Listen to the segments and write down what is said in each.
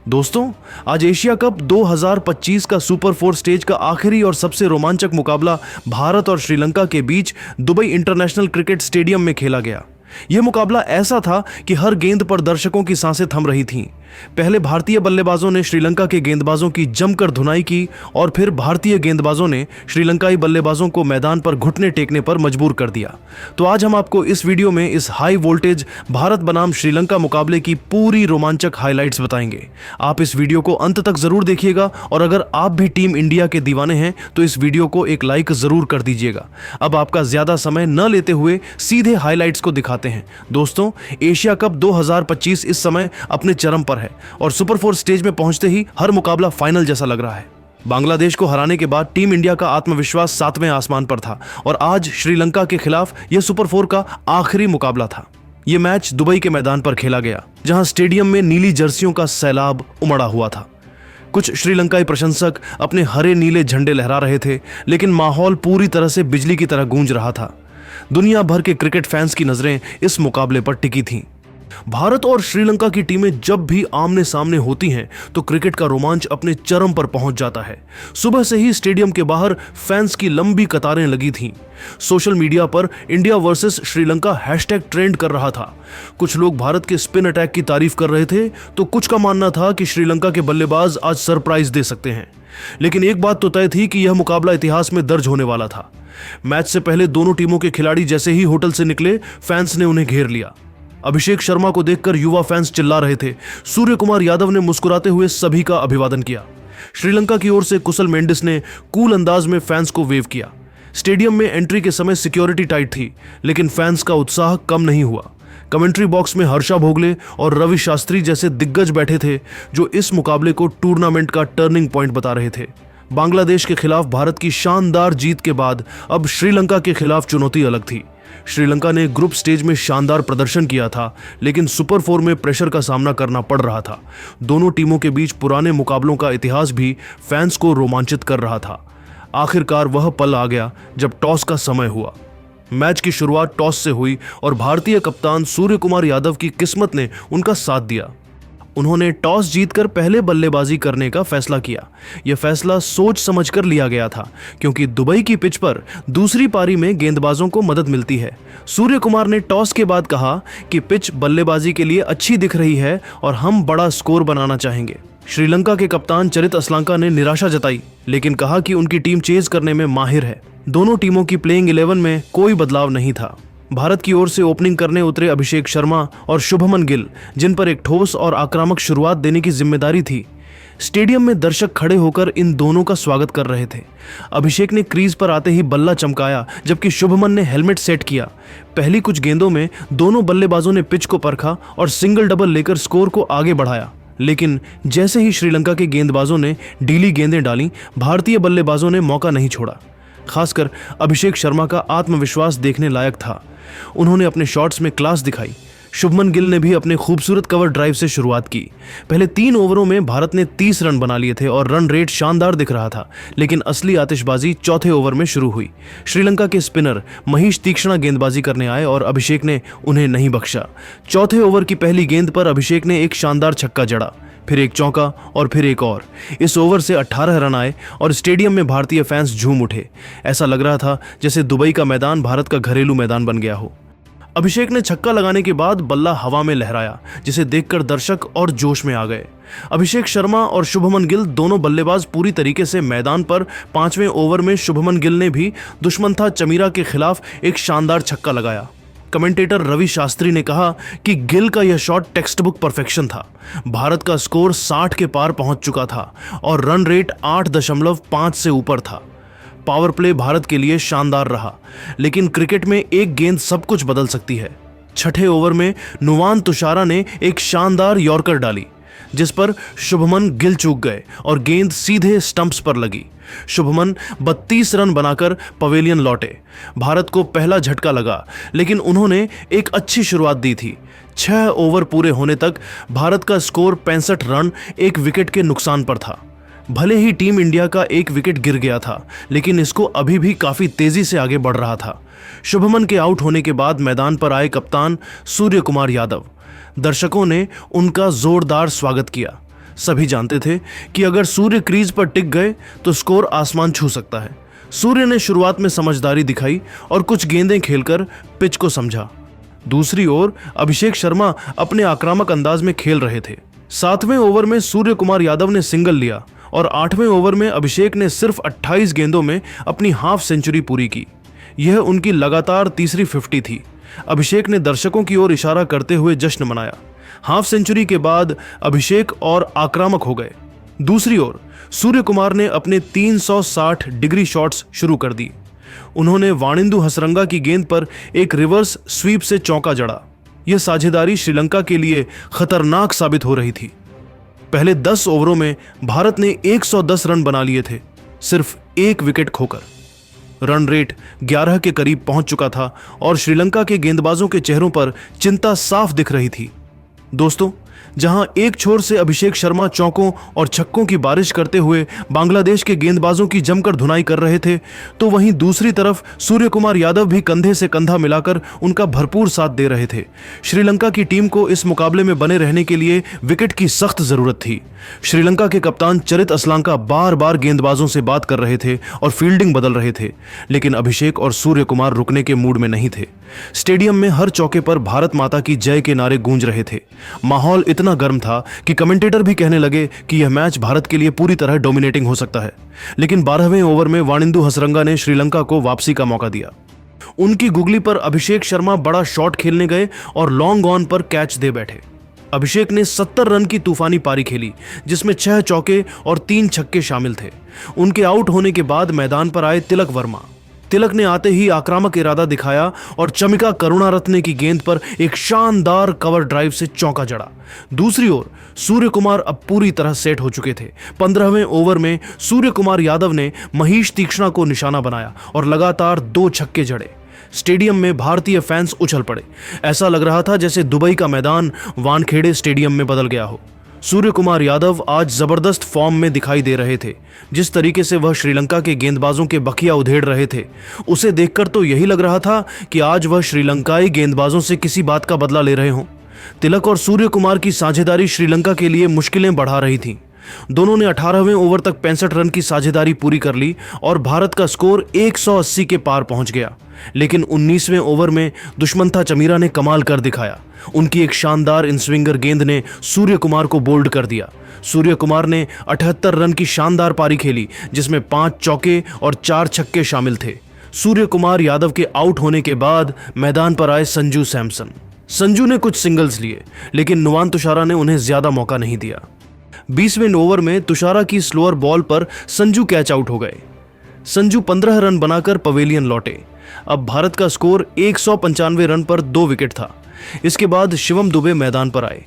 दोस्तों, आज Asia cup 2025 का सुपर 4 स्टेज का आखिरी और सबसे रोमांचक मुकाबला भारत और श्रीलंका के बीच दुबई इंटरनेशनल क्रिकेट स्टेडियम में खेला गया। यह मुकाबला ऐसा था कि हर गेंद पर दर्शकों की सांसें थम रही थीं। पहले भारतीय बल्लेबाजों ने श्रीलंका के गेंदबाजों की जमकर धुनाई की और फिर भारतीय गेंदबाजों ने श्रीलंकाई बल्लेबाजों को मैदान पर घुटने टेकने पर मजबूर कर दिया। तो आज हम आपको इस वीडियो में इस हाई वोल्टेज भारत बनाम श्रीलंका मुकाबले की पूरी रोमांचक हाइलाइट्स बताएंगे। आप इस वीडियो को अंत तक जरूर देखिएगा और अगर आप भी टीम इंडिया के दीवाने हैं तो इस वीडियो को एक लाइक जरूर कर दीजिएगा। अब आपका ज्यादा समय न लेते हुए सीधे हाइलाइट्स को दिखाते हैं। दोस्तों, एशिया कप 2025 इस समय अपने चरम पर है और सुपर 4 स्टेज में पहुंचते ही हर मुकाबला फाइनल जैसा लग रहा है। बांग्लादेश को हराने के बाद टीम इंडिया का आत्मविश्वास 7वें आसमान पर था और आज श्रीलंका के खिलाफ यह सुपर 4 का आखिरी मुकाबला था। यह मैच दुबई के मैदान पर खेला गया, जहां स्टेडियम में नीली जर्सियों का सैलाब उमड़ा हुआ था। कुछ श्रीलंकाई प्रशंसक अपने हरे नीले झंडे लहरा रहे थे, लेकिन माहौल पूरी तरह से बिजली की तरह गूंज रहा था। दुनिया भर के क्रिकेट फैंस की नजरें इस मुकाबले पर टिकी थीं। भारत और श्रीलंका की टीमें जब भी आमने सामने होती हैं तो क्रिकेट का रोमांच अपने चरम पर पहुंच जाता है। सुबह से ही स्टेडियम के बाहर फैंस की लंबी कतारें लगी थीं। सोशल मीडिया पर India versus Sri Lanka hashtag trend कर रहा था। कुछ लोग भारत के स्पिन अटैक की तारीफ कर रहे थे तो कुछ का मानना था कि श्रीलंका के बल्लेबाज आज सरप्राइज दे सकते हैं। लेकिन एक बात तो तय थी कि यह मुकाबला इतिहास में दर्ज होने वाला था। मैच से पहले दोनों टीमों के खिलाड़ी जैसे ही होटल से निकले, फैंस ने उन्हें घेर लिया। अभिषेक शर्मा को देखकर युवा फैंस चिल्ला रहे थे। सूर्य कुमार यादव ने मुस्कुराते हुए सभी का अभिवादन किया। श्रीलंका की ओर से कुशल मेंडिस ने कूल अंदाज में फैंस को वेव किया। स्टेडियम में एंट्री के समय सिक्योरिटी टाइट थी, लेकिन फैंस का उत्साह कम नहीं हुआ। कमेंट्री बॉक्स में हर्षा भोगले और रवि शास्त्री जैसे दिग्गज बैठे थे, जो इस मुकाबले को टूर्नामेंट का टर्निंग पॉइंट बता रहे थे। बांग्लादेश के खिलाफ भारत की शानदार जीत के बाद अब श्रीलंका के खिलाफ चुनौती अलग थी। श्रीलंका ने ग्रुप स्टेज में शानदार प्रदर्शन किया था, लेकिन सुपर 4 में प्रेशर का सामना करना पड़ रहा था। दोनों टीमों के बीच पुराने मुकाबलों का इतिहास भी फैंस को रोमांचित कर रहा था। आखिरकार वह पल आ गया जब टॉस का समय हुआ। मैच की शुरुआत टॉस से हुई और भारतीय कप्तान सूर्य कुमार यादव की किस्मत ने उनका साथ दिया। उन्होंने टॉस जीतकर पहले बल्लेबाजी करने का फैसला किया। यह फैसला सोच समझकर लिया गया था, क्योंकि दुबई की पिच पर दूसरी पारी में गेंदबाजों को मदद मिलती है। सूर्य कुमार ने टॉस के बाद कहा कि पिच बल्लेबाजी के लिए अच्छी दिख रही है और हम बड़ा स्कोर बनाना चाहेंगे। श्रीलंका के कप्तान चरित असलांका ने निराशा जताई, लेकिन कहा कि उनकी टीम चेज करने में माहिर है। दोनों टीमों की प्लेइंग 11 में कोई बदलाव नहीं था। भारत की ओर से ओपनिंग करने उतरे अभिषेक शर्मा और शुभमन गिल, जिन पर एक ठोस और आक्रामक शुरुआत देने की जिम्मेदारी थी। स्टेडियम में दर्शक खड़े होकर इन दोनों का स्वागत कर रहे थे। अभिषेक ने क्रीज पर आते ही बल्ला चमकाया, जबकि शुभमन ने हेलमेट सेट किया। पहली कुछ गेंदों में दोनों बल्लेबाजों ने पिच को परखा और सिंगल डबल लेकर स्कोर को आगे बढ़ाया। लेकिन जैसे ही श्रीलंका के गेंदबाजों ने ढीली गेंदें डाली, भारतीय बल्लेबाजों ने मौका नहीं छोड़ा। खासकर अभिषेक शर्मा का आत्मविश्वास देखने लायक था। उन्होंने अपने शॉट्स में क्लास दिखाई। शुभमन गिल ने भी अपने खूबसूरत कवर ड्राइव से शुरुआत की। पहले 3 ओवरों में भारत ने 30 रन बना लिए थे और रन रेट शानदार दिख रहा था, लेकिन असली आतिशबाजी चौथे ओवर में शुरू हुई। श्रीलंका के स्पिनर महीश तीक्ष्णा गेंदबाजी करने आए और अभिषेक ने उन्हें नहीं बख्शा। चौथे ओवर की पहली गेंद पर अभिषेक ने एक शानदार छक्का जड़ा, फिर एक चौका और फिर एक और। इस ओवर से 18 रन आए और स्टेडियम में भारतीय फैंस झूम उठे। ऐसा लग रहा था जैसे दुबई का मैदान भारत का घरेलू मैदान बन गया हो। अभिषेक ने छक्का लगाने के बाद बल्ला हवा में लहराया, जिसे देखकर दर्शक और जोश में आ गए। अभिषेक शर्मा और शुभमन गिल दोनों बल्लेबाज पूरी तरीके से मैदान पर। 5वें ओवर में शुभमन गिल ने भी दुश्मंथा चमीरा के खिलाफ एक शानदार छक्का लगाया। कमेंटेटर रवि शास्त्री ने कहा कि गिल का यह शॉट टेक्स्ट बुक परफेक्शन था। भारत का स्कोर 60 के पार पहुंच चुका था और रन रेट 8.5 से ऊपर था। पावर प्ले भारत के लिए शानदार रहा, लेकिन क्रिकेट में एक गेंद सब कुछ बदल सकती है। छठे ओवर में नुवान तुषारा ने एक शानदार यॉर्कर डाली, जिस पर शुभमन गिल चूक गए और गेंद सीधे स्टंप्स पर लगी। शुभमन 32 रन बनाकर पवेलियन लौटे। भारत को पहला झटका लगा, लेकिन उन्होंने एक अच्छी शुरुआत दी थी। 6 ओवर पूरे होने तक भारत का स्कोर 65 रन, 1 विकेट के नुकसान पर था। भले ही टीम इंडिया का 1 विकेट गिर गया था, लेकिन इसको अभी भी काफी तेजी से आगे बढ़ रहा था। शुभमन के आउट होने के बाद मैदान पर आए कप्तान सूर्य कुमार यादव। दर्शकों ने उनका जोरदार स्वागत किया। सभी जानते थे कि अगर सूर्य क्रीज पर टिक गए तो स्कोर आसमान छू सकता है। सूर्य ने शुरुआत में समझदारी दिखाई और कुछ गेंदें खेलकर पिच को समझा। दूसरी ओर अभिषेक शर्मा अपने आक्रामक अंदाज में खेल रहे थे। 7वें ओवर में सूर्य कुमार यादव ने सिंगल लिया और 8वें ओवर में अभिषेक ने सिर्फ 28 गेंदों में अपनी हाफ सेंचुरी पूरी की। यह उनकी लगातार तीसरी 50 थी। अभिषेक ने दर्शकों की ओर इशारा करते हुए जश्न मनाया। हाफ सेंचुरी के बाद अभिषेक और आक्रामक हो गए। दूसरी ओर सूर्य कुमार ने अपने 360 डिग्री शॉट्स शुरू कर दी। उन्होंने वाणिंदु हसरंगा की गेंद पर एक रिवर्स स्वीप से चौका जड़ा। यह साझेदारी श्रीलंका के लिए खतरनाक साबित हो रही थी। पहले 10 ओवरों में भारत ने 110 रन बना लिए थे, सिर्फ एक विकेट खोकर। रन रेट 11 के करीब पहुंच चुका था और श्रीलंका के गेंदबाजों के चेहरों पर चिंता साफ दिख रही थी। दोस्तों, जहां एक छोर से अभिषेक शर्मा चौकों और छक्कों की बारिश करते हुए बांग्लादेश के गेंदबाजों की जमकर धुनाई कर रहे थे, तो वहीं दूसरी तरफ सूर्य कुमार यादव भी कंधे से कंधा मिलाकर उनका भरपूर साथ दे रहे थे। श्रीलंका की टीम को इस मुकाबले में बने रहने के लिए विकेट की सख्त जरूरत थी। श्रीलंका के कप्तान चरित असलांका बार बार गेंदबाजों से बात कर रहे थे और फील्डिंग बदल रहे थे, लेकिन अभिषेक और सूर्य कुमार रुकने के मूड में नहीं थे। स्टेडियम में हर चौके पर भारत माता की जय के नारे गूंज रहे थे। माहौल इतना गर्म था कि कमेंटेटर भी कहने लगे कि यह मैच भारत के लिए पूरी तरह डोमिनेटिंग हो सकता है। लेकिन 12वें ओवर में वाणिंदु हसरंगा ने श्रीलंका को वापसी का मौका दिया। उनकी गुगली पर अभिषेक शर्मा बड़ा शॉट खेलने गए और लॉन्ग ऑन पर कैच दे बैठे। अभिषेक ने 70 रन की तूफानी पारी खेली, जिसमें 6 चौके और 3 छक्के शामिल थे। उनके आउट होने के बाद मैदान पर आए तिलक वर्मा। तिलक ने आते ही आक्रामक इरादा दिखाया और चमिका करुणारत्ने की गेंद पर एक शानदार कवर ड्राइव से चौका जड़ा। दूसरी ओर सूर्य कुमार अब पूरी तरह सेट हो चुके थे। 15वें ओवर में सूर्य कुमार यादव ने महीश तीक्ष्णा को निशाना बनाया और लगातार 2 छक्के जड़े। स्टेडियम में भारतीय फैंस उछल पड़े। ऐसा लग रहा था जैसे दुबई का मैदान वानखेड़े स्टेडियम में बदल गया हो। सूर्य कुमार यादव आज जबरदस्त फॉर्म में दिखाई दे रहे थे। जिस तरीके से वह श्रीलंका के गेंदबाजों के बखिया उधेड़ रहे थे, उसे देखकर तो यही लग रहा था कि आज वह श्रीलंकाई गेंदबाजों से किसी बात का बदला ले रहे हों। तिलक और सूर्य कुमार की साझेदारी श्रीलंका के लिए मुश्किलें बढ़ा रही थी। दोनों ने 18वें ओवर तक 65 रन की साझेदारी पूरी कर ली और भारत का स्कोर 180 के पार पहुंच गया। लेकिन 19वें ओवर में दुष्मंथा चमीरा ने कमाल कर दिखाया। उनकी एक शानदार इनस्विंगर गेंद ने सूर्य कुमार को बोल्ड कर दिया। सूर्य कुमार ने 78 रन की शानदार पारी खेली, जिसमें 5 चौके और 4 छक्के शामिल थे। सूर्य कुमार यादव के आउट होने के बाद मैदान पर आए संजू सैमसन। संजू ने कुछ सिंगल्स लिए, लेकिन नुवान तुषारा ने उन्हें ज्यादा मौका नहीं दिया। 20वें ओवर में तुषारा की स्लोअर बॉल पर संजू कैच आउट हो गए। संजू 15 रन बनाकर पवेलियन लौटे। अब भारत का स्कोर 195 रन पर 2 विकेट था। इसके बाद शिवम दुबे मैदान पर आए।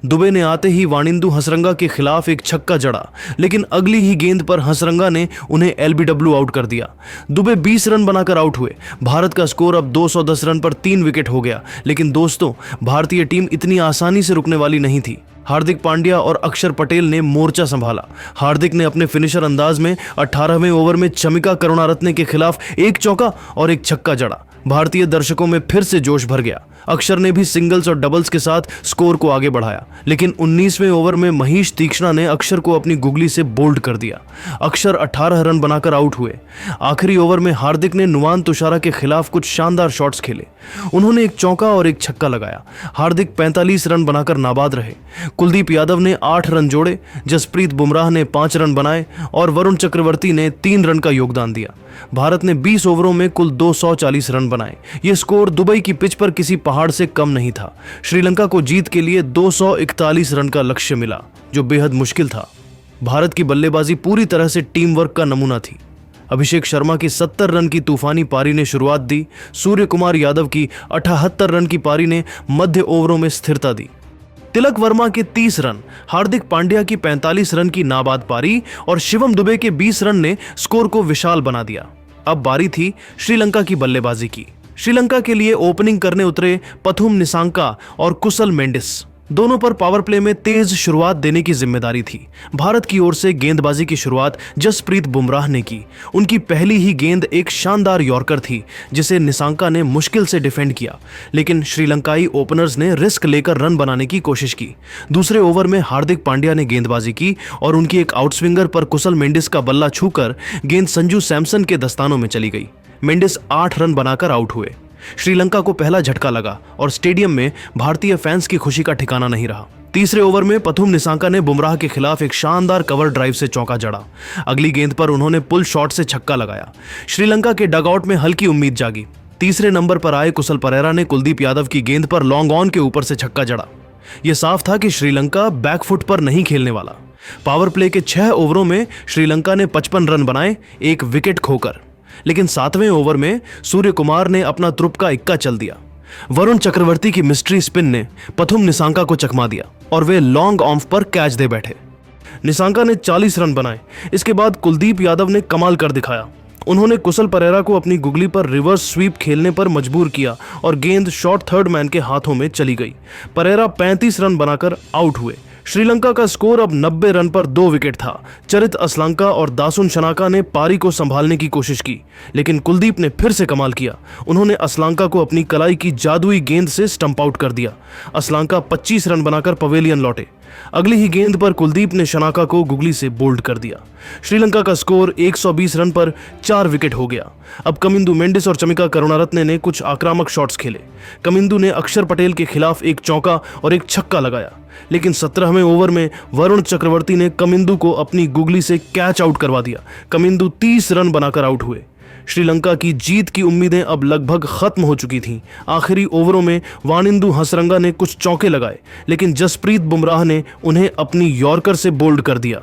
दुबे ने आते ही वाणिंदु हसरंगा के खिलाफ एक छक्का जड़ा, लेकिन अगली ही गेंद पर हसरंगा ने उन्हें एलबीडब्ल्यू आउट कर दिया। दुबे 20 रन बनाकर आउट हुए। भारत का स्कोर अब 210 रन पर 3 विकेट हो गया। लेकिन दोस्तों, भारतीय टीम इतनी आसानी से रुकने वाली नहीं थी। हार्दिक पांड्या और अक्षर पटेल ने मोर्चा संभाला। हार्दिक ने अपने फिनिशर अंदाज में 18वें ओवर में चमिका करुणारत्ने के खिलाफ एक चौका और एक छक्का जड़ा। भारतीय दर्शकों में फिर से जोश भर गया। अक्षर ने भी सिंगल्स और डबल्स के साथ स्कोर को आगे बढ़ाया। लेकिन 19वें ओवर में महीश तीक्ष्णा ने अक्षर को अपनी गुगली से बोल्ड कर दिया। अक्षर 18 रन बनाकर आउट हुए। आखिरी ओवर में हार्दिक ने नुवान तुषारा के खिलाफ कुछ शानदार शॉट्स खेले। उन्होंने एक चौका और एक छक्का लगाया। हार्दिक 45 रन बनाकर नाबाद रहे। कुलदीप यादव ने 8 रन जोड़े, जसप्रीत बुमराह ने 5 रन बनाए और वरुण चक्रवर्ती ने 3 रन का योगदान दिया। भारत ने 20 ओवरों में कुल 240 रन बनाए। यह स्कोर दुबई की पिच पर किसी पहाड़ से कम नहीं था। श्रीलंका को जीत के लिए 241 रन का लक्ष्य मिला, जो बेहद मुश्किल था। भारत की बल्लेबाजी पूरी तरह से टीम वर्क का नमूना थी। अभिषेक शर्मा की 70 रन की तूफानी पारी ने शुरुआत दी। सूर्य कुमार यादव की 78 रन की पारी ने मध्य ओवरों में स्थिरता दी। तिलक वर्मा के 30 रन, हार्दिक पांड्या की 45 रन की नाबाद पारी और शिवम दुबे के 20 रन ने स्कोर को विशाल बना दिया। अब बारी थी श्रीलंका की बल्लेबाजी की। श्रीलंका के लिए ओपनिंग करने उतरे पथुम निसांका और कुशल मेंडिस। दोनों पर पावर प्ले में तेज शुरुआत देने की जिम्मेदारी थी। भारत की ओर से गेंदबाजी की शुरुआत जसप्रीत बुमराह ने की। उनकी पहली ही गेंद एक शानदार यॉर्कर थी जिसे निसांका ने मुश्किल से डिफेंड किया, लेकिन श्रीलंकाई ओपनर्स ने रिस्क लेकर रन बनाने की कोशिश की। दूसरे ओवर में हार्दिक पांड्या ने गेंदबाजी की और उनकी एक आउटस्विंगर पर कुशल मेंडिस का बल्ला छूकर गेंद संजू सैमसन के दस्तानों में चली गई। मेंडिस 8 रन बनाकर आउट हुए। श्रीलंका को पहला झटका लगा और स्टेडियम में भारतीय फैंस की खुशी का ठिकाना नहीं रहा। तीसरे ओवर में पथुम निसांका ने बुमराह के खिलाफ एक शानदार कवर ड्राइव से चौका जड़ा। अगली गेंद पर उन्होंने पुल शॉट से छक्का लगाया। श्रीलंका के डगआउट में हल्की उम्मीद जागी। तीसरे नंबर पर आए कुशल परेरा ने कुलदीप यादव की गेंद पर लॉन्ग ऑन के ऊपर से छक्का जड़ा। यह साफ था कि श्रीलंका बैकफुट पर नहीं खेलने वाला। पावर प्ले के 6 ओवरों में श्रीलंका ने 55 रन बनाए, एक विकेट खोकर। लेकिन 7वें ओवर में सूर्य कुमार ने अपना तुरुप का इक्का चल दिया। वरुण चक्रवर्ती की मिस्ट्री स्पिन ने पथुम निसांका को चकमा दिया और वे लॉन्ग ऑफ पर कैच दे बैठे। निसांका ने 40 रन बनाए। इसके बाद कुलदीप यादव ने कमाल कर दिखाया। उन्होंने कुशल परेरा को अपनी गुगली पर रिवर्स स्वीप खेलने पर मजबूर किया और गेंद शॉर्ट थर्ड मैन के हाथों में चली गई। परेरा 35 रन बनाकर आउट हुए। श्रीलंका का स्कोर अब 90 रन पर 2 विकेट था। चरित असलांका और दासुन शनाका ने पारी को संभालने की कोशिश की, लेकिन कुलदीप ने फिर से कमाल किया। उन्होंने असलांका को अपनी कलाई की जादुई गेंद से स्टंप आउट कर दिया। असलांका 25 रन बनाकर पवेलियन लौटे। अगली ही गेंद पर कुलदीप ने शनाका को गुगली से बोल्ड कर दिया। श्रीलंका का स्कोर 120 रन पर 4 विकेट हो गया। अब कमिंदु मेंडिस और चमिका करुणारत्ने ने कुछ आक्रामक शॉट्स खेले। कमिंदु ने अक्षर पटेल के खिलाफ एक चौका और एक छक्का लगाया, लेकिन 17वें ओवर में वरुण चक्रवर्ती ने कमिंदु को अपनी गुगली से कैच आउट करवा दिया। कमिंदु 30 रन बनाकर आउट हुए। श्रीलंका की जीत की उम्मीदें अब लगभग खत्म हो चुकी थीं। आखिरी ओवरों में वानिंदु हसरंगा ने कुछ चौके लगाए, लेकिन जसप्रीत बुमराह ने उन्हें अपनी यॉर्कर से बोल्ड कर दिया।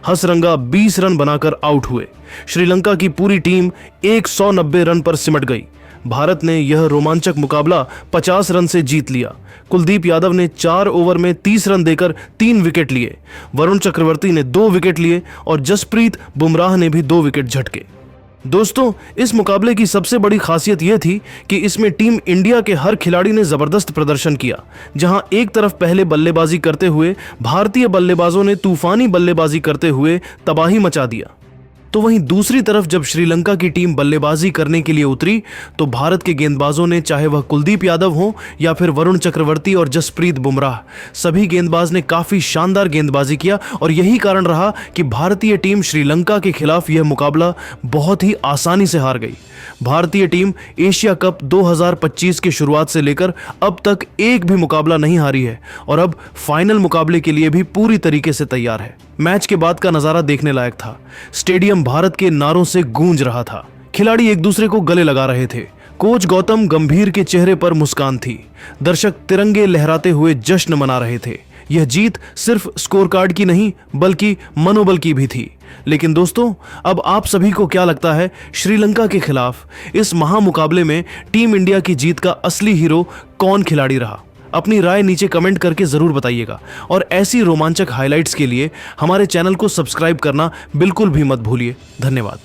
हसरंगा 20 रन बनाकर आउट हुए। श्रीलंका की पूरी टीम 190 रन पर सिमट गई। भारत ने यह रोमांचक मुकाबला 50 रन से जीत लिया। कुलदीप यादव ने 4 ओवर में 30 रन देकर 3 विकेट लिए। वरुण चक्रवर्ती ने 2 विकेट लिए और जसप्रीत बुमराह ने भी 2 विकेट झटके। दोस्तों, इस मुकाबले की सबसे बड़ी खासियत यह थी कि इसमें टीम इंडिया के हर खिलाड़ी ने जबरदस्त प्रदर्शन किया। जहां एक तरफ पहले बल्लेबाजी करते हुए भारतीय बल्लेबाजों ने तूफानी बल्लेबाजी करते हुए तबाही मचा दिया, तो वहीं दूसरी तरफ जब श्रीलंका की टीम बल्लेबाजी करने के लिए उतरी तो भारत के गेंदबाजों ने, चाहे वह कुलदीप यादव हो या फिर वरुण चक्रवर्ती और जसप्रीत बुमराह, सभी गेंदबाज ने काफी शानदार गेंदबाजी किया और यही कारण रहा कि भारतीय टीम श्रीलंका के खिलाफ यह मुकाबला बहुत ही आसानी से हार गई। भारतीय टीम एशिया कप 2025 की शुरुआत से लेकर अब तक एक भी मुकाबला नहीं हारी है और अब फाइनल मुकाबले के लिए भी पूरी तरीके से तैयार है। मैच के बाद का नजारा देखने लायक था। स्टेडियम भारत के नारों से गूंज रहा था। खिलाड़ी एक दूसरे को गले लगा रहे थे। कोच गौतम गंभीर के चेहरे पर मुस्कान थी। दर्शक तिरंगे लहराते हुए जश्न मना रहे थे। यह जीत सिर्फ स्कोर कार्ड की नहीं बल्कि मनोबल की भी थी। लेकिन दोस्तों, अब आप सभी को क्या लगता है, श्रीलंका के खिलाफ इस महामुकाबले में टीम इंडिया की जीत का असली हीरो कौन खिलाड़ी रहा? अपनी राय नीचे कमेंट करके जरूर बताइएगा और ऐसी रोमांचक हाइलाइट्स के लिए हमारे चैनल को सब्सक्राइब करना बिल्कुल भी मत भूलिए। धन्यवाद।